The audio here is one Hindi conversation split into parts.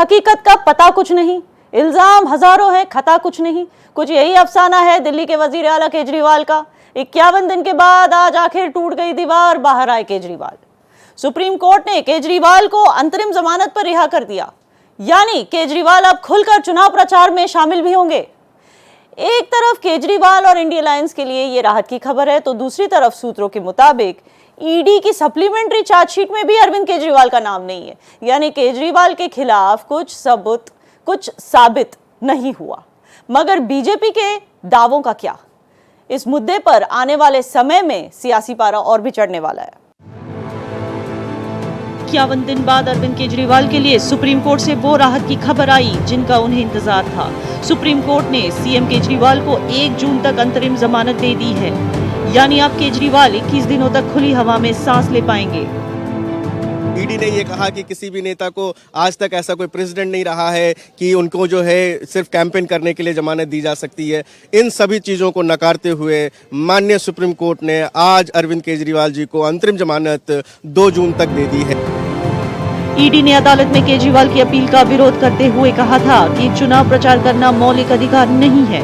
हकीकत का पता कुछ नहीं, इल्जाम हजारों हैं, खता कुछ नहीं। कुछ यही अफसाना है दिल्ली के वजीर आला केजरीवाल का। 51 दिन के बाद आज आखिर टूट गई दीवार, बाहर आए केजरीवाल। सुप्रीम कोर्ट ने केजरीवाल को अंतरिम जमानत पर रिहा कर दिया, यानी केजरीवाल अब खुलकर चुनाव प्रचार में शामिल भी होंगे। एक तरफ केजरीवाल और इंडिया अलायंस के लिए यह राहत की खबर है, तो दूसरी तरफ सूत्रों के मुताबिक ईडी की सप्लीमेंट्री चार्जशीट में भी अरविंद केजरीवाल का नाम नहीं है, यानी केजरीवाल के खिलाफ कुछ साबित नहीं हुआ। मगर बीजेपी के दावों का क्या? इस मुद्दे पर आने वाले समय में सियासी पारा और भी चढ़ने वाला है। 51 दिन बाद अरविंद केजरीवाल के लिए सुप्रीम कोर्ट से वो राहत की खबर आई जिनका उन्हें इंतजार था। सुप्रीम कोर्ट ने सीएम केजरीवाल को 1 जून तक अंतरिम जमानत दे दी है, यानी अब केजरीवाल 21 दिनों तक खुली हवा में सांस ले पाएंगे। ईडी ने ये कहा कि किसी भी नेता को आज तक ऐसा कोई प्रेसिडेंट नहीं रहा है कि उनको जो है सिर्फ कैंपेन करने के लिए जमानत दी जा सकती है। इन सभी चीज़ों को नकारते हुए माननीय सुप्रीम कोर्ट ने आज अरविंद केजरीवाल जी को अंतरिम जमानत 2 जून तक दे दी है। ईडी ने अदालत में केजरीवाल की अपील का विरोध करते हुए कहा था कि चुनाव प्रचार करना मौलिक अधिकार नहीं है,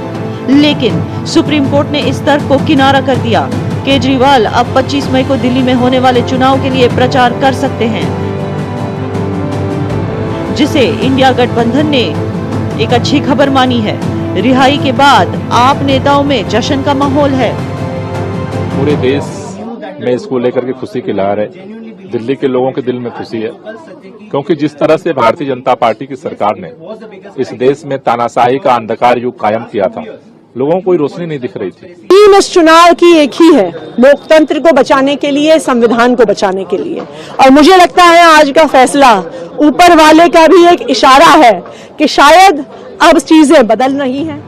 लेकिन सुप्रीम कोर्ट ने इस तर्क को किनारा कर दिया। केजरीवाल अब 25 मई को दिल्ली में होने वाले चुनाव के लिए प्रचार कर सकते हैं, जिसे इंडिया गठबंधन ने एक अच्छी खबर मानी है। रिहाई के बाद आप नेताओं में जश्न का माहौल है। पूरे देश में इसको लेकर के खुशी की लहर है। दिल्ली के लोगों के दिल में खुशी है, क्योंकि जिस तरह से भारतीय जनता पार्टी की सरकार ने इस देश में तानाशाही का अंधकार युग कायम किया था, लोगों को कोई रोशनी नहीं दिख रही थी। थीम इस चुनाव की एक ही है, लोकतंत्र को बचाने के लिए, संविधान को बचाने के लिए। और मुझे लगता है आज का फैसला ऊपर वाले का भी एक इशारा है कि शायद अब चीजें बदल रही हैं।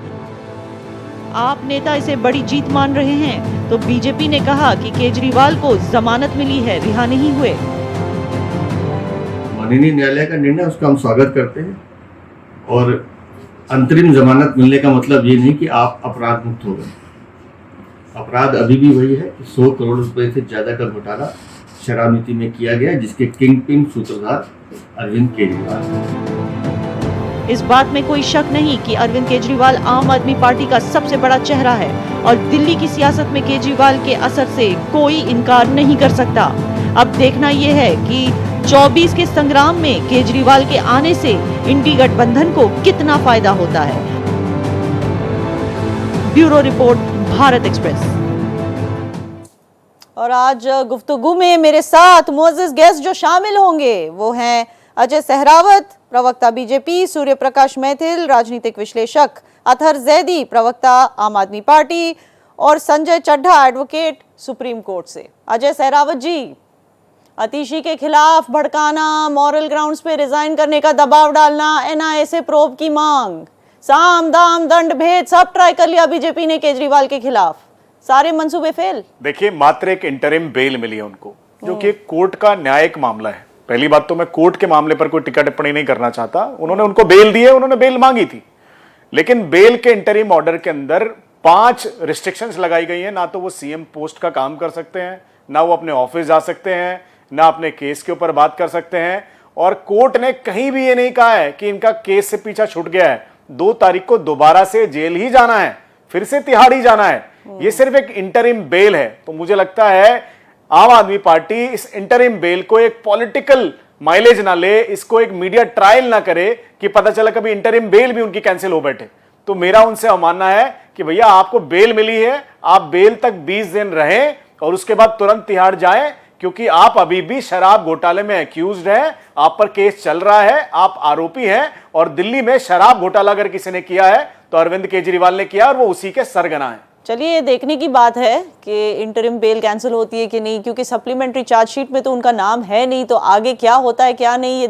आप नेता इसे बड़ी जीत मान रहे हैं, तो बीजेपी ने कहा कि केजरीवाल को जमानत मिली है, रिहा नहीं हुए। माननीय न्यायालय का निर्णय उसका हम स्वागत करते हैं, और अंतरिम जमानत मिलने का मतलब ये नहीं कि आप अपराध मुक्त हो गए। अपराध अभी भी वही है कि 100 करोड़ रुपए से ज्यादा का घोटाला शराब नीति में किया गया, जिसके किंग पिन सूत्रधार अरविंद केजरीवाल। इस बात में कोई शक नहीं कि अरविंद केजरीवाल आम आदमी पार्टी का सबसे बड़ा चेहरा है और दिल्ली की सियासत में केजरीवाल के असर से कोई इनकार नहीं कर सकता। अब देखना यह है कि 24 के संग्राम में केजरीवाल के आने से इंडी गठबंधन को कितना फायदा होता है। Bureau report, Bharat express. और आज गुफ्तगू में मेरे साथ मुअज़्ज़िज़ गेस्ट जो शामिल होंगे वो हैं अजय सहरावत, प्रवक्ता बीजेपी, सूर्य प्रकाश मैथिल, राजनीतिक विश्लेषक, अतहर जैदी, प्रवक्ता आम आदमी पार्टी, और Sanjay Chadha, advocate, Supreme Court से। अजय सहरावत जी, अतिशी के खिलाफ भड़काना, मॉरल ग्राउंड्स पे रिजाइन करने का दबाव डालना, एनआईए से प्रोब की मांग, साम दाम दंड भेद सब ट्राई कर लिया बीजेपी ने केजरीवाल के खिलाफ, सारे मंसूबे फेल। देखिए, मात्र एक इंटरिम बेल मिली है उनको, जो कि कोर्ट का न्यायिक मामला है। पहली बात तो मैं कोर्ट के मामले पर कोई टिक्का टिप्पणी नहीं करना चाहता। उन्होंने उनको बेल दी है, उन्होंने बेल मांगी थी, लेकिन बेल के इंटरिम ऑर्डर के अंदर 5 रिस्ट्रिक्शंस लगाई गई हैं। ना तो वो सीएम पोस्ट का काम कर सकते हैं, ना वो अपने ऑफिस जा सकते हैं, ना अपने केस के ऊपर बात कर सकते हैं। और कोर्ट ने कहीं भी ये नहीं कहा है कि इनका केस से पीछा छूट गया है। 2 तारीख को दोबारा से जेल ही जाना है, फिर से तिहाड़ ही जाना है। ये सिर्फ एक इंटरिम बेल है। तो मुझे लगता है आम आदमी पार्टी इस इंटरिम बेल को एक पॉलिटिकल माइलेज ना ले, इसको एक मीडिया ट्रायल ना करे कि पता चला कभी इंटरिम बेल भी उनकी कैंसिल हो बैठे। तो मेरा उनसे मानना है कि भैया आपको बेल मिली है, आप बेल तक 20 दिन रहें और उसके बाद तुरंत तिहाड़ जाएं, क्योंकि आप अभी भी शराब घोटाले में एक्यूज्ड हैं, आप पर केस चल रहा है, आप आरोपी हैं। और दिल्ली में शराब घोटाला अगर किसी ने किया है तो अरविंद केजरीवाल ने किया, और वो उसी के सरगना है। चलिए, देखने की बात है कि इंटरिम बेल कैंसिल होती है कि नहीं, क्योंकि सप्लीमेंट्री चार्जशीट में तो उनका नाम है नहीं। तो आगे क्या होता है क्या नहीं,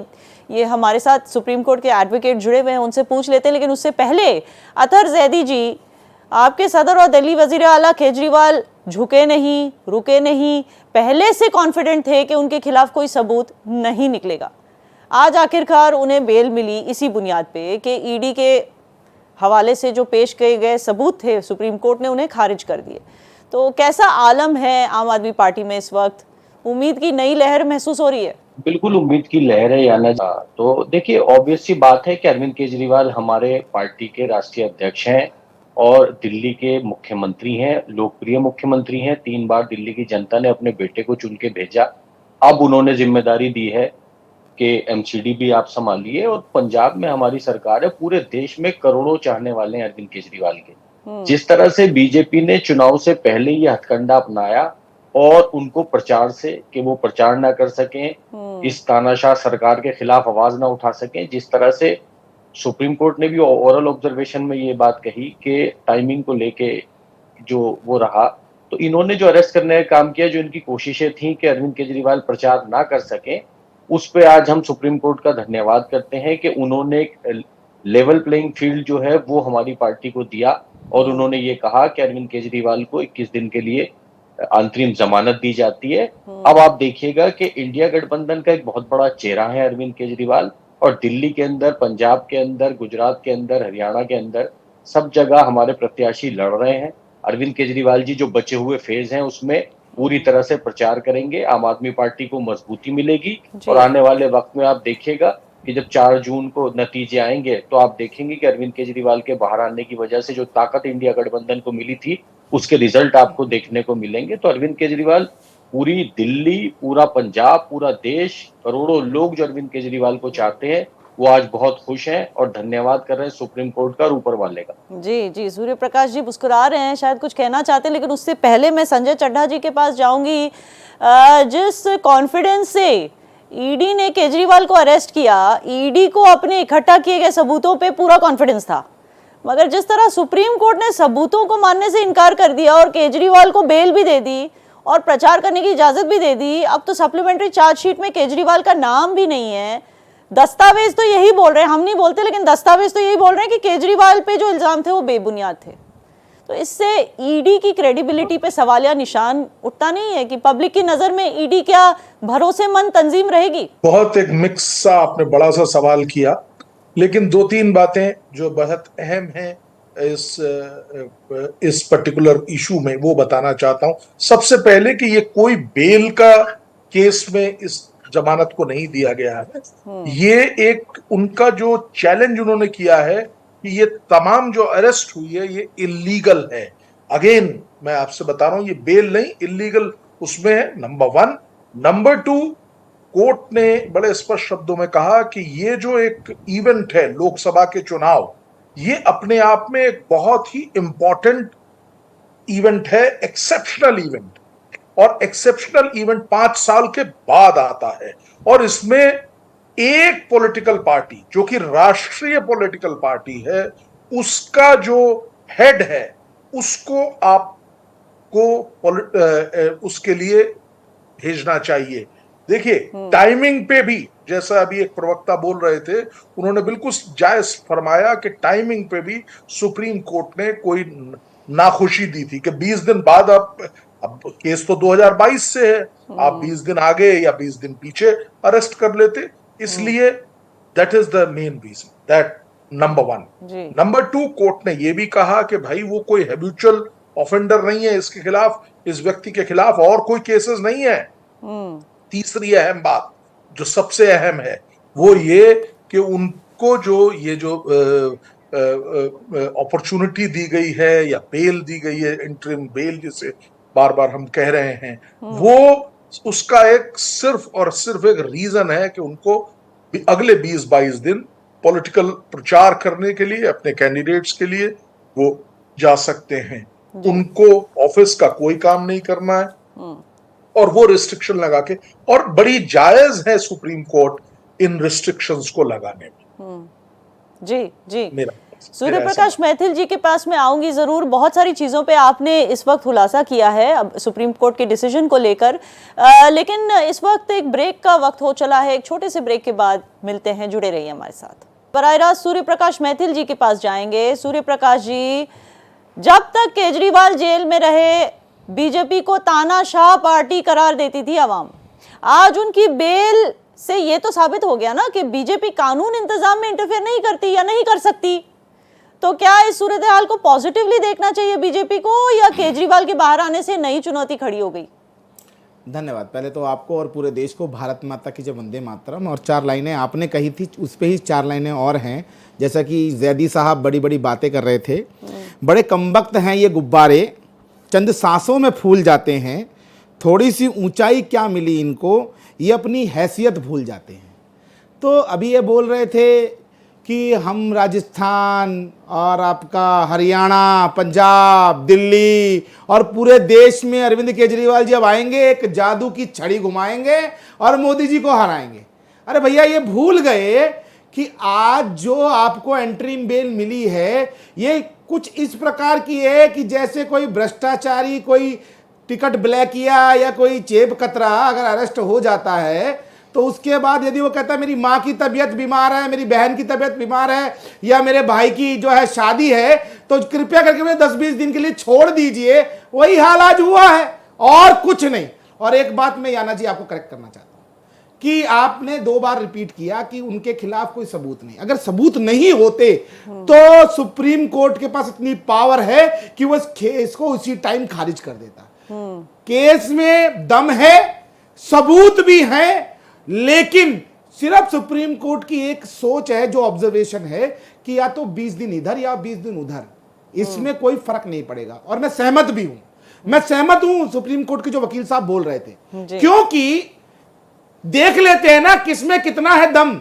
ये हमारे साथ सुप्रीम कोर्ट के एडवोकेट जुड़े हुए हैं, उनसे पूछ लेते हैं। लेकिन उससे पहले अतहर जैदी जी, आपके सदर और दिल्ली वजीर आला केजरीवाल झुके नहीं, रुके नहीं, पहले से कॉन्फिडेंट थे कि उनके खिलाफ कोई सबूत नहीं निकलेगा। आज आखिरकार उन्हें बेल मिली इसी बुनियाद पे कि ईडी के हवाले से जो पेश किए गए सबूत थे, सुप्रीम कोर्ट ने उन्हें खारिज कर दिए। तो कैसा आलम है आम आदमी पार्टी में इस वक्त? उम्मीद की नई लहर महसूस हो रही है? बिल्कुल उम्मीद की लहर है याना। तो देखिए, ऑब्वियस सी बात है कि अरविंद केजरीवाल हमारे पार्टी के राष्ट्रीय अध्यक्ष हैं और दिल्ली के मुख्यमंत्री हैं, लोकप्रिय मुख्यमंत्री हैं। 3 बार दिल्ली की जनता ने अपने बेटे को चुन के भेजा। अब उन्होंने जिम्मेदारी दी है कि एमसीडी भी आप संभालिए, और पंजाब में हमारी सरकार है। पूरे देश में करोड़ों चाहने वाले हैं अरविंद केजरीवाल के। जिस तरह से बीजेपी ने चुनाव से पहले ये हथकंडा अपनाया और उनको प्रचार से कि वो प्रचार ना कर सकें, इस तानाशाह सरकार के खिलाफ आवाज ना उठा सकें, जिस तरह से सुप्रीम कोर्ट ने भी ओरल ऑब्जर्वेशन में ये बात कही कि टाइमिंग को लेके जो वो रहा, तो इन्होंने जो अरेस्ट करने का काम किया, जो इनकी कोशिशें थी कि अरविंद केजरीवाल प्रचार ना कर सकें, उस पे आज हम सुप्रीम कोर्ट का धन्यवाद करते हैं कि उन्होंने एक लेवल प्लेइंग फील्ड जो है वो हमारी पार्टी को दिया और उन्होंने ये कहा कि अरविंद केजरीवाल को 21 दिन के लिए अंतरिम जमानत दी जाती है। अब आप देखिएगा कि इंडिया गठबंधन का एक बहुत बड़ा चेहरा है अरविंद केजरीवाल, और दिल्ली के अंदर, पंजाब के अंदर, गुजरात के अंदर, हरियाणा के अंदर सब जगह हमारे प्रत्याशी लड़ रहे हैं। अरविंद केजरीवाल जी जो बचे हुए फेज हैं उसमें पूरी तरह से प्रचार करेंगे। आम आदमी पार्टी को मजबूती मिलेगी और आने वाले वक्त में आप देखिएगा कि जब 4 जून को नतीजे आएंगे तो आप देखेंगे कि अरविंद केजरीवाल के बाहर आने की वजह से जो ताकत इंडिया गठबंधन को मिली थी उसके रिजल्ट आपको देखने को मिलेंगे। तो अरविंद केजरीवाल, पूरी दिल्ली, पूरा पंजाब, पूरा देश, करोड़ों लोग जो अरविंद केजरीवाल को चाहते हैं वो आज बहुत खुश हैं और धन्यवाद कर रहे हैं सुप्रीम कोर्ट का और ऊपर वाले का। जी जी, सूर्य प्रकाश जी मुस्कुरा रहे हैं, शायद कुछ कहना चाहते हैं, लेकिन उससे पहले मैं संजय चड्ढा जी के पास जाऊंगी। जिस कॉन्फिडेंस से ईडी ने केजरीवाल को अरेस्ट किया, ईडी को अपने इकट्ठा किए गए सबूतों पे पूरा कॉन्फिडेंस था, मगर जिस तरह सुप्रीम कोर्ट ने सबूतों को मानने से इनकार कर दिया और केजरीवाल को बेल भी दे दी और प्रचार करने की इजाजत भी दे दी, अब तो सप्लीमेंट्री चार्जशीट में केजरीवाल का नाम भी नहीं है। दस्तावेज तो यही बोल रहे हैं, हम नहीं बोलते, लेकिन दस्तावेज तो यही बोल रहे हैं कि केजरीवाल पे जो इल्जाम थे वो बेबुनियाद थे। तो इससे ईडी की क्रेडिबिलिटी पे सवालिया निशान उठता नहीं है कि पब्लिक की नजर में ईडी क्या भरोसेमंद तंजीम रहेगी? बहुत एक मिक्स सा आपने बड़ा सा सवाल किया, लेकिन 2-3 बातें जो बहुत अहम हैं इस पर्टिकुलर इशू में वो बताना चाहता हूं। सबसे पहले कि ये कोई बेल का केस में इस जमानत को नहीं दिया गया है। ये एक उनका जो चैलेंज उन्होंने किया है कि ये तमाम जो अरेस्ट हुई है ये इलीगल है। अगेन मैं आपसे बता रहा हूं, ये बेल नहीं, इलीगल उसमें है, नंबर 1। नंबर 2, कोर्ट ने बड़े स्पष्ट शब्दों में कहा कि ये जो एक इवेंट है लोकसभा के चुनाव, ये अपने आप में एक बहुत ही इंपॉर्टेंट इवेंट है, एक्सेप्शनल इवेंट, और एक्सेप्शनल इवेंट 5 साल के बाद आता है, और इसमें एक पॉलिटिकल पार्टी जो कि राष्ट्रीय पॉलिटिकल पार्टी है, उसका जो हेड है उसको आपको उसके लिए भेजना चाहिए। देखिए, टाइमिंग पे भी, जैसा अभी एक प्रवक्ता बोल रहे थे, उन्होंने बिल्कुल जायज फरमाया कि टाइमिंग पे भी सुप्रीम कोर्ट ने कोई नाखुशी दी थी कि 20 दिन बाद अब केस तो 2022 से है, आप 20 दिन आगे या 20 दिन पीछे अरेस्ट कर लेते। इसलिए that is the main reason, that number 1। Number 2, court ने यह भी कहा कि भाई वो कोई हैबिचुअल ऑफेंडर नहीं है, इसके खिलाफ, इस व्यक्ति के खिलाफ और कोई केसेस नहीं है। तीसरी अहम बात जो सबसे अहम है वो ये कि उनको जो ये जो अपॉर्चुनिटी दी गई है या बेल दी गई है, इंटरिम बेल जिसे बार बार हम कह रहे हैं, वो उसका एक सिर्फ और सिर्फ एक रीजन है कि उनको अगले 20-22 दिन पॉलिटिकल प्रचार करने के लिए, अपने कैंडिडेट्स के लिए वो जा सकते हैं। उनको ऑफिस का कोई काम नहीं करना है, और वो रिस्ट्रिक्शन लगा के, और बड़ी जायज है सुप्रीम कोर्ट इन रिस्ट्रिक्शंस को लगाने में। जी जी, सूर्य प्रकाश मैथिल जी के पास मैं आऊंगी जरूर। बहुत सारी चीजों पे आपने इस वक्त खुलासा किया है अब सुप्रीम कोर्ट के डिसीजन को लेकर, लेकिन इस वक्त एक ब्रेक का वक्त हो चला है। एक छोटे से ब्रेक के बाद मिलते हैं, जुड़े रहिए हमारे साथ। बराह रास्त सूर्य प्रकाश मैथिल जी के पास जाएंगे। सूर्य प्रकाश जी, जब तक केजरीवाल जेल में रहे बीजेपी को तानाशाह पार्टी करार देती थी आवाम, आज उनकी बेल से ये तो साबित हो गया ना कि बीजेपी कानून इंतजाम में इंटरफेयर नहीं करती या नहीं कर सकती। तो क्या इस सूरत हाल को पॉजिटिवली देखना चाहिए बीजेपी को, या केजरीवाल के बाहर आने से नई चुनौती खड़ी हो गई? धन्यवाद। पहले तो आपको और पूरे देश को भारत माता की जय, वंदे मातरम। और 4 लाइनें आपने कही थी, उस पे ही 4 लाइनें और हैं। जैसा कि जैदी साहब बड़ी बड़ी बातें कर रहे थे, बड़े कमबख्त हैं ये गुब्बारे, चंद सांसों में फूल जाते हैं, थोड़ी सी ऊंचाई क्या मिली इनको, ये अपनी हैसियत भूल जाते हैं। तो अभी ये बोल रहे थे कि हम राजस्थान और आपका हरियाणा, पंजाब, दिल्ली और पूरे देश में अरविंद केजरीवाल जी अब आएंगे, एक जादू की छड़ी घुमाएंगे और मोदी जी को हराएंगे। अरे भैया, ये भूल गए कि आज जो आपको एंट्रीम बेल मिली है, ये कुछ इस प्रकार की है कि जैसे कोई भ्रष्टाचारी, कोई टिकट ब्लैक किया या कोई जेब कतरा अगर अरेस्ट हो जाता है, तो उसके बाद यदि वो कहता है मेरी माँ की तबीयत बीमार है, मेरी बहन की तबीयत बीमार है, या मेरे भाई की जो है शादी है, तो कृपया करके मुझे 10-20 दिन के लिए छोड़ दीजिए, वही हाल आज हुआ है और कुछ नहीं। और एक बात मैं याना जी आपको करेक्ट करना चाहता हूं कि आपने 2 बार रिपीट किया कि उनके खिलाफ कोई सबूत नहीं। अगर सबूत नहीं होते तो सुप्रीम कोर्ट के पास इतनी पावर है कि वो इस केस को उसी टाइम खारिज कर देता। केस में दम है, सबूत भी है, लेकिन सिर्फ सुप्रीम कोर्ट की एक सोच है, जो ऑब्जर्वेशन है कि या तो 20 दिन इधर या 20 दिन उधर, इसमें कोई फर्क नहीं पड़ेगा। और मैं सहमत भी हूं, मैं सहमत हूं सुप्रीम कोर्ट के जो वकील साहब बोल रहे थे, क्योंकि देख लेते हैं ना किसमें कितना है दम।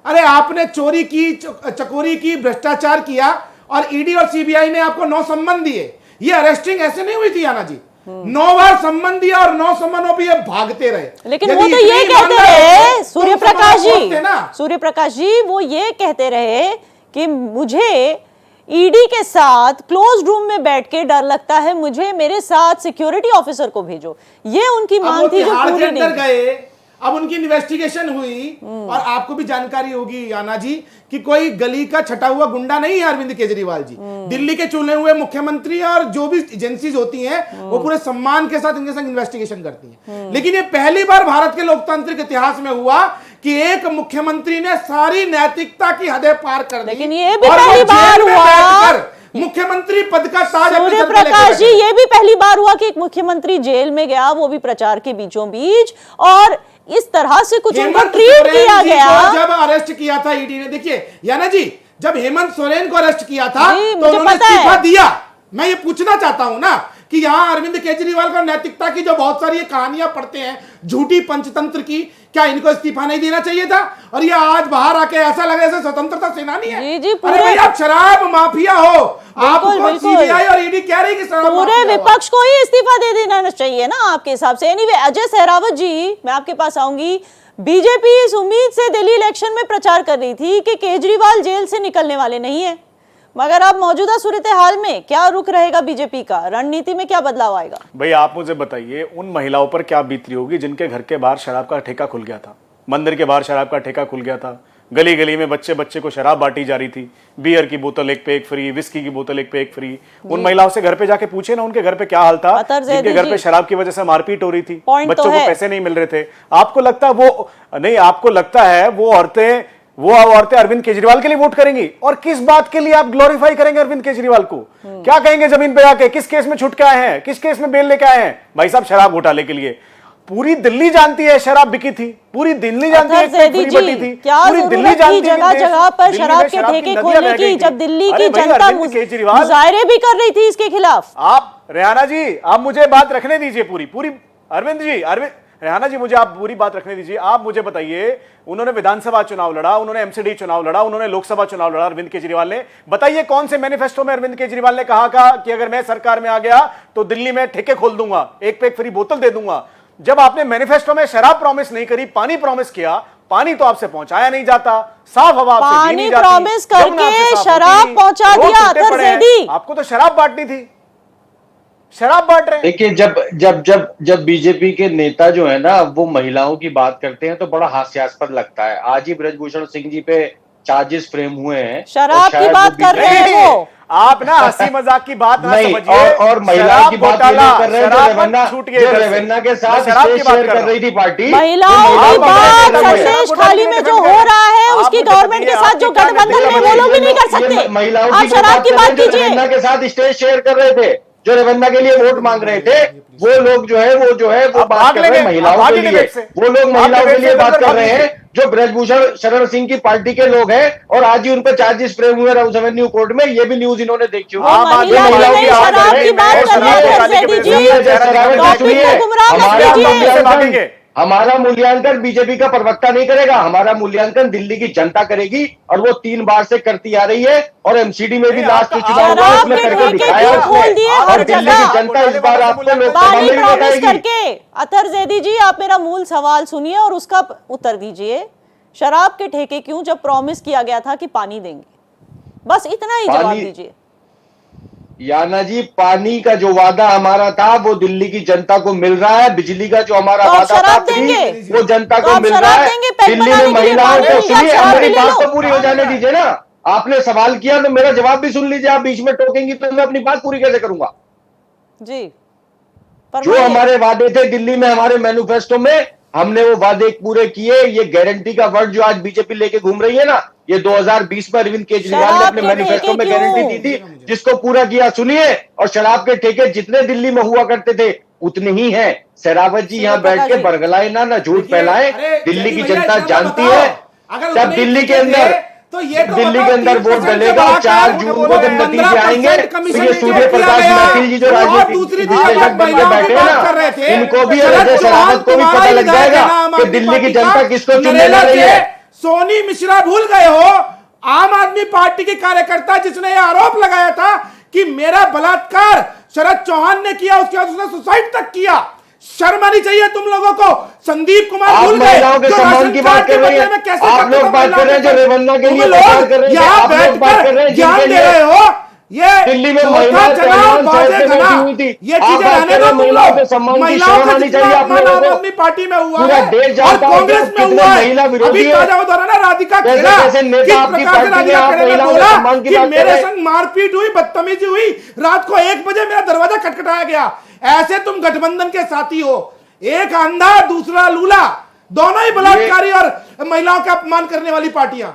अरे आपने चोरी की, चकोरी की, भ्रष्टाचार किया और ईडी और सीबीआई ने आपको 9 सम्मन दिए। ये अरेस्टिंग ऐसे नहीं हुई थी याना जी, 9 बार सम्मन दिया और 9 सम्मनों पे ये भागते रहे। लेकिन वो तो ये कहते रहे सूर्य प्रकाश जी, सूर्य प्रकाश जी वो ये कहते रहे कि मुझे ईडी के साथ क्लोज रूम में बैठ के डर लगता है, मुझे मेरे साथ सिक्योरिटी ऑफिसर को भेजो। ये उनकी मांग थी जो पूरी नहीं गए। अब उनकी इन्वेस्टिगेशन हुई और आपको भी जानकारी होगी याना जी कि कोई गली का छटा हुआ गुंडा नहीं है अरविंद केजरीवाल जी। दिल्ली के चुने हुए मुख्यमंत्री और जो भी एजेंसीज होती हैं वो पूरे सम्मान के साथ इनके संग इन्वेस्टिगेशन करती हैं। लेकिन ये पहली बार भारत के लोकतांत्रिक इतिहास में हुआ कि एक मुख्यमंत्री ने सारी नैतिकता की हदें पार कर दी। लेकिन ये भी पहली बार हुआ मुख्यमंत्री पद का ताज सूर्य प्रकाश जी, ये भी पहली बार हुआ कि एक मुख्यमंत्री जेल में गया, वो भी प्रचार के बीचों बीच, और इस तरह से कुछ उनको ट्रीट किया गया। जब अरेस्ट किया था ईडी ने, देखिए याना जी, जब हेमंत सोरेन को अरेस्ट किया था तो मुझे उन्होंने पता है। इस्तीफा दिया। मैं ये पूछना चाहता हूं ना कि यहाँ अरविंद केजरीवाल का नैतिकता की जो बहुत सारी कहानियां पढ़ते हैं झूठी पंचतंत्र की, क्या इनको इस्तीफा नहीं देना चाहिए था? और ये आज बाहर आके ऐसा लगे जैसे स्वतंत्रता सेनानी है। जी जी, अरे भाई आप शराब माफिया हो, आपको सीबीआई और ईडी कह रही कि शराब पूरे माफिया हो। विपक्ष को ही इस्तीफा दे देना चाहिए ना आपके हिसाब से। एनीवे, अजय सहरावत जी, मैं आपके पास आऊंगी। बीजेपी इस उम्मीद से दिल्ली इलेक्शन में प्रचार कर रही थी कि केजरीवाल जेल से निकलने वाले नहीं है, मगर अब मौजूदा सूरत हाल में क्या रुख रहेगा बीजेपी का, रणनीति में क्या बदलाव आएगा? भाई आप मुझे बताइए, उन महिलाओं पर क्या बीती होगी जिनके घर के बाहर शराब का ठेका खुल गया था, मंदिर के बाहर शराब का ठेका खुल गया था, गली गली में बच्चे बच्चे को शराब बांटी जा रही थी, बियर की बोतल 1 पे 1 फ्री, विस्की की बोतल 1 पे 1 फ्री। उन महिलाओं से घर पे जाके पूछे ना उनके घर पे क्या हाल था, जिनके घर पे शराब की वजह से मारपीट हो रही थी, बच्चों को पैसे नहीं मिल रहे थे। आपको लगता है वो नहीं, आपको लगता है वो औरतें अरविंद केजरीवाल के लिए वोट करेंगी? और किस बात के लिए आप ग्लोरीफाई करेंगे अरविंद केजरीवाल को? क्या कहेंगे जमीन पे आके, किस केस में छुट के आए हैं, किस केस में बेल लेके आए हैं? भाई साहब, शराब घोटाले के लिए पूरी दिल्ली जानती है शराब बिकी थी, पूरी दिल्ली जानती है बटी थी, पूरी दिल्ली जानती है जगह जगह पर शराब के ठेके खोलने की, जब दिल्ली की जनता मुजाहरे भी कर रही थी इसके खिलाफ। आप रेहाना जी, आप मुझे बात रखने दीजिए पूरी अरविंद रेहाना जी, मुझे आप पूरी बात रखने दीजिए। आप मुझे बताइए, उन्होंने विधानसभा चुनाव लड़ा, उन्होंने एमसीडी चुनाव लड़ा, उन्होंने लोकसभा चुनाव लड़ा अरविंद केजरीवाल ने। बताइए कौन से मैनिफेस्टो में अरविंद केजरीवाल ने कहा कि अगर मैं सरकार में आ गया तो दिल्ली में ठेके खोल दूंगा, 1 पे 1 फ्री बोतल दे दूंगा। जब आपने मैनिफेस्टो में शराब प्रॉमिस नहीं करी, पानी प्रॉमिस किया, पानी तो आपसे पहुंचाया नहीं जाता, साफ हवा आपसे दी नहीं जाती, प्रॉमिस करके शराब पहुंचा दिया अतर ज़ैदी। आपको तो शराब बांटनी थी, शराब बांट रहे हैं। देखिए, जब बीजेपी के नेता जो है ना वो महिलाओं की बात करते हैं तो बड़ा हास्यास्पद लगता है। आज ही ब्रजभूषण सिंह जी पे चार्जेस फ्रेम हुए हैं, शराब की बात कर रहे हैं वो। आप ना हंसी मजाक की बात ना समझिए, और महिलाओं की बात कर रहे हैं। रेवन्ना के साथ स्टेज शेयर कर रही थी पार्टी, महिलाओं की बात संदेश खाली में जो हो रहा है उसकी गवर्नमेंट के साथ जो गठबंधन में वो लोग भी नहीं कर सकते। महिलाओं की शराब की बात कीजिए, रेवन्ना के साथ स्टेज शेयर कर रहे थे। जो रेवन्ना के लिए वोट मांग रहे थे, वो लोग जो है वो बात कर रहे हैं महिलाओं के लिए, वो लोग महिलाओं के लिए बात कर रहे हैं, जो ब्रजभूषण शरण सिंह की पार्टी के लोग हैं, और आज ही उन पर चार्जेस फ्रेम हुए राउस एवेन्यू कोर्ट में, ये भी न्यूज इन्होंने देखी होगी। महिलाओं की शराब की बात कर रहे हैं जैदी जी, हमारा मूल्यांकन बीजेपी का प्रवक्ता नहीं करेगा, हमारा मूल्यांकन दिल्ली की जनता करेगी, और वो 3 बार से करती आ रही है, और एमसीडी में भी लास्ट चुनाव हुआ उसमें करके दिखाया उसने, और दिल्ली की जनता इस बार आपको लोकसभा में भी बताएगी। अतर जैदी जी, आप मेरा मूल सवाल सुनिए और उसका उत्तर दीजिए। शराब के ठेके क्यों, जब प्रॉमिस किया गया था कि पानी देंगे? बस इतना ही जवाब दीजिए। याना जी, पानी का जो वादा हमारा था वो दिल्ली की जनता को मिल रहा है, बिजली का जो हमारा वादा था वो जनता को मिल रहा है। दिल्ली में महिलाओं को, सुनिए मेरी बात तो पूरी हो जाने दीजिए ना, आपने सवाल किया तो मेरा जवाब भी सुन लीजिए। आप बीच में टोकेंगी तो मैं अपनी बात पूरी कैसे करूंगा जी? जो हमारे वादे थे दिल्ली में, हमारे मैनिफेस्टो में, हमने वो वादे पूरे किए। ये गारंटी का वर्ड जो आज बीजेपी लेके घूम रही है ना, ये 2020 में अरविंद केजरीवाल ने अपने मैनिफेस्टो में गारंटी दी थी, जिसको पूरा किया। सुनिए, और शराब के ठेके जितने दिल्ली में हुआ करते थे उतने ही हैं। शेरावत जी यहाँ बैठ के बरगलाए ना झूठ फैलाए, दिल्ली की जनता जानती है। जब दिल्ली के अंदर वोट डलेगा 4 जून को जब नतीजे आएंगे, तो ये सूर्य प्रकाश मैथिल जी जो राजनीतिक विश्लेषक बन के बैठे हैं ना, इनको भी और अजय शेरावत को भी पता लग जाएगा कि दिल्ली की जनता किसको चुनने जा रही है। सोनी मिश्रा भूल गए हो, आम आदमी पार्टी के कार्यकर्ता जिसने यह आरोप लगाया था कि मेरा बलात्कार शरद चौहान ने किया, उसके बाद उसने सुसाइड तक किया। शर्म आनी चाहिए तुम लोगों को। संदीप कुमार भूल गए जो राशन कार्ड के बदले में कैसे आप लोग बात कर रहे हैं, जो रेवन्ना के लिए बात कर रहे हैं, यहाँ बैठकर ज्ञान दे रहे हो। ये दिल्ली में ये चीजें रहने दो तुम लोग। महिलाओं का जितना अपमान आम आदमी पार्टी में हुआ है और कांग्रेस में हुआ है। अभी ताजा उदाहरण है राधिका खेड़ा, किस प्रकार से राधिका खेड़ा ने बोला कि मेरे संग मारपीट हुई, बदतमीजी हुई, रात को 1 बजे मेरा दरवाजा खटखटाया गया। ऐसे तुम गठबंधन के साथी हो, एक अंधा दूसरा लूला, दोनों ही बलात्कारी और महिलाओं का अपमान करने वाली पार्टियां।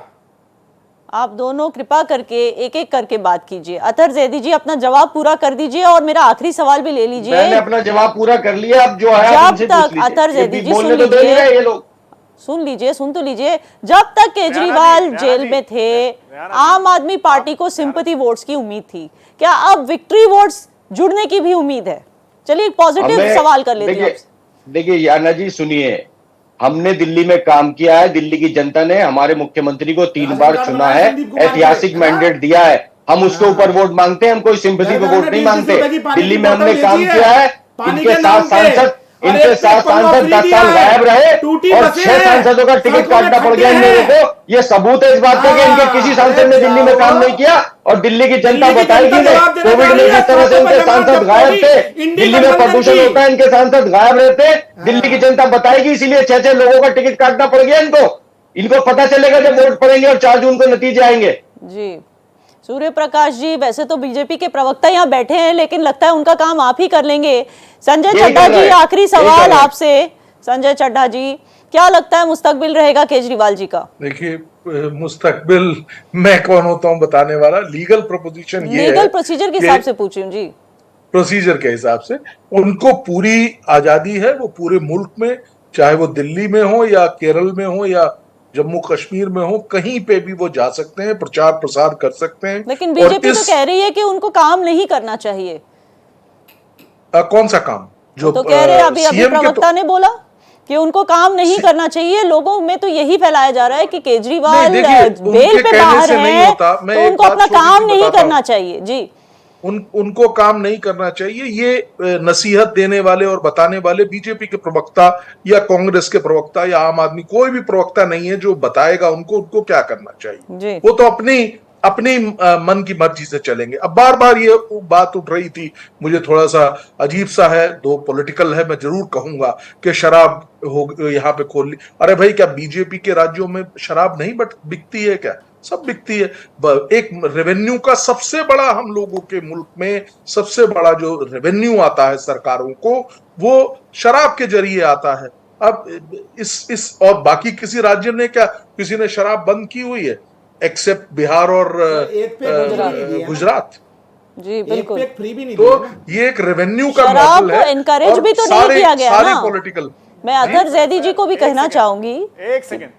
आप दोनों कृपा करके एक एक करके बात कीजिए। अतर जैदी जी, अपना जवाब पूरा कर दीजिए और मेरा आखिरी सवाल भी ले लीजिए। मैंने अपना जवाब पूरा कर लिया, अब जो है जब तक अतर जैदी जी सुन लीजिए, सुन तो लीजिए। जब तक केजरीवाल जेल में थे, आम आदमी पार्टी को सिंपैथी वोट्स की उम्मीद थी। क्या अब विक्ट्री वोट्स जुड़ने की भी उम्मीद है? चलिए पॉजिटिव सवाल कर लेते हैं। देखिए याना जी, सुनिए, हमने दिल्ली में काम किया है, दिल्ली की जनता ने हमारे मुख्यमंत्री को 3 बार चुना है, ऐतिहासिक मैंडेट दिया है। हम उसके ऊपर वोट मांगते हैं, हम कोई सिंपैथी पे वोट नहीं मांगते। दिल्ली में हमने काम किया है, इनके साथ सांसद 10 साल गायब रहे और 6 सांसदों का टिकट काटना पड़ गया इन लोगों को। ये सबूत है इस बात का कि इनके किसी सांसद ने दिल्ली में काम नहीं किया, और दिल्ली की जनता बताएगी नहीं। कोविड में जिस तरह से इनके सांसद गायब थे, दिल्ली में प्रदूषण होता है, इनके सांसद गायब रहते, दिल्ली की जनता बताएगी। इसीलिए 6 लोगों का टिकट काटना पड़ गया इनको पता चलेगा जब वोट पड़ेंगे और 4 जून को नतीजे आएंगे। जी सूर्य प्रकाश जी, वैसे तो बीजेपी के प्रवक्ता यहाँ बैठे हैं, लेकिन लगता है उनका काम आप ही कर लेंगे। संजय चड्ढा जी, आखिरी सवाल आपसे। संजय चड्ढा जी, क्या लगता है मुस्तकबिल रहेगा केजरीवाल जी का? देखिए, मुस्तकबिल मैं कौन होता हूँ बताने वाला। लीगल प्रोपोजिशन ये है, लीगल प्रोसीजर के हिसाब से पूछ रही हूँ जी। प्रोसीजर के हिसाब से उनको पूरी आजादी है, वो पूरे मुल्क में, चाहे वो दिल्ली में हो या केरल में हो या जम्मू कश्मीर में हो, कहीं पे भी वो जा सकते हैं, प्रचार प्रसार कर सकते हैं। लेकिन बीजेपी तो कह रही है कि उनको काम नहीं करना चाहिए। कौन सा काम? जो तो कह रहे अभी प्रवक्ता ने बोला कि उनको काम नहीं करना चाहिए। लोगों में तो यही फैलाया जा रहा है कि केजरीवाल बेल पे बाहर हैं, तो उनको अपना काम नहीं करना चाहिए। जी, उनको काम नहीं करना चाहिए। ये नसीहत देने वाले और बताने वाले बीजेपी के प्रवक्ता या कांग्रेस के प्रवक्ता या आम आदमी, कोई भी प्रवक्ता नहीं है जो बताएगा उनको क्या करना चाहिए। वो तो अपनी मन की मर्जी से चलेंगे। अब बार बार ये बात उठ रही थी, मुझे थोड़ा सा अजीब सा है, दो पॉलिटिकल है, मैं जरूर कहूंगा कि शराब हो यहाँ पे खोल ली। अरे भाई, क्या बीजेपी के राज्यों में शराब नहीं बिकती है? क्या सब बिकती है। एक रेवेन्यू का सबसे बड़ा, हम लोगों के मुल्क में सबसे बड़ा जो रेवेन्यू आता है सरकारों को, वो शराब के जरिए आता है। अब इस और बाकी किसी राज्य ने क्या, किसी ने शराब बंद की हुई है एक्सेप्ट बिहार और गुजरात। जी बिल्कुल। एक फ्री भी नहीं तो दिया ना। ये एक रेवेन्यू का शराब मॉडल को है encourage और भी तो नहीं किया गया सारी ना। पॉलिटिकल। मैं अतर जैदी जी को भी कहना चाहूंगी, एक सेकंड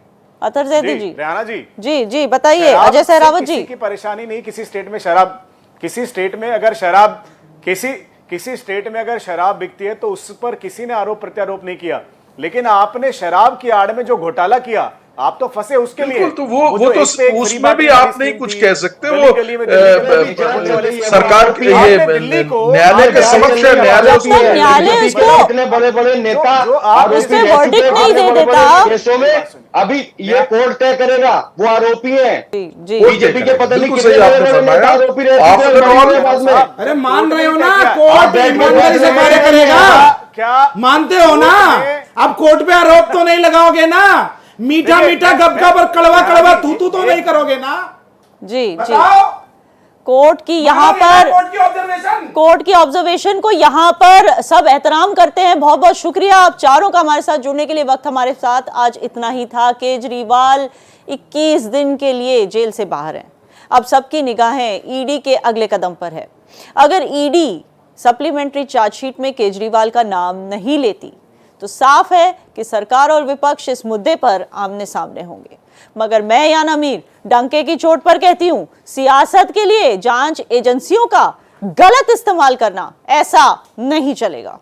अतर जैदी जी, रेहाना जी, जी जी बताइए। शराब अजय से सहरावत किसी जी, की परेशानी नहीं, किसी स्टेट में शराब, किसी स्टेट में अगर शराब किसी स्टेट में अगर शराब बिकती है तो उस पर किसी ने आरोप प्रत्यारोप नहीं किया, लेकिन आपने शराब की आड़ में जो घोटाला किया, आप तो फंसे उसके लिए। बिल्कुल, तो वो जो तो एक पे एक फ्री उसमें बांटने भी वाली आप नहीं स्कीम कुछ थी, कह सकते। गली वो गली में दिल्ली वाली सरकार स्कीम, ये आपने दिल्ली को न्यायालय के समक्ष है, न्यायालय जब तक न्यायालय उसको इतने बड़े बड़े नेता जो आप आरोपी उस पे रह verdict चुके हैं, नहीं दे बड़े-बड़े देता। केसों में अभी ये कोर्ट तय करेगा, वो आरोपी है। जी जी बीजेपी के पता नहीं बिल्कुल कितने सही आपने बड़े-बड़े नेता फरमाया। आरोपी रह चुके हैं After all, बड़े-बड़े बाद में। अरे मान रहे हो ना, क्या? कोर्ट बैठ के ईमानदारी से बैठ कार्य के करेगा। क्या मानते हो ना? अब कोर्ट पे आरोप तो नहीं लगाओगे ना, मीठा देखिए, मीठा गपगप और कड़वा कड़वा थू तो नहीं करोगे ना? जी जी। बताओ। कोर्ट की यहाँ पर कोर्ट की ऑब्जर्वेशन। कोर्ट की ऑब्जर्वेशन को यहाँ पर सब एहतराम करते हैं। बहुत बहुत शुक्रिया आप चारों का हमारे साथ जुड़ने के लिए। वक्त हमारे साथ आज इतना ही था। केजरीवाल 21 दिन के लिए जेल से बाहर हैं। अब सबकी निगाहें ईडी के अगले कदम पर है। अगर ईडी सप्लीमेंट्री चार्जशीट में केजरीवाल का नाम नहीं लेती तो साफ है कि सरकार और विपक्ष इस मुद्दे पर आमने सामने होंगे। मगर मैं याना मीर डंके की चोट पर कहती हूं, सियासत के लिए जांच एजेंसियों का गलत इस्तेमाल करना ऐसा नहीं चलेगा।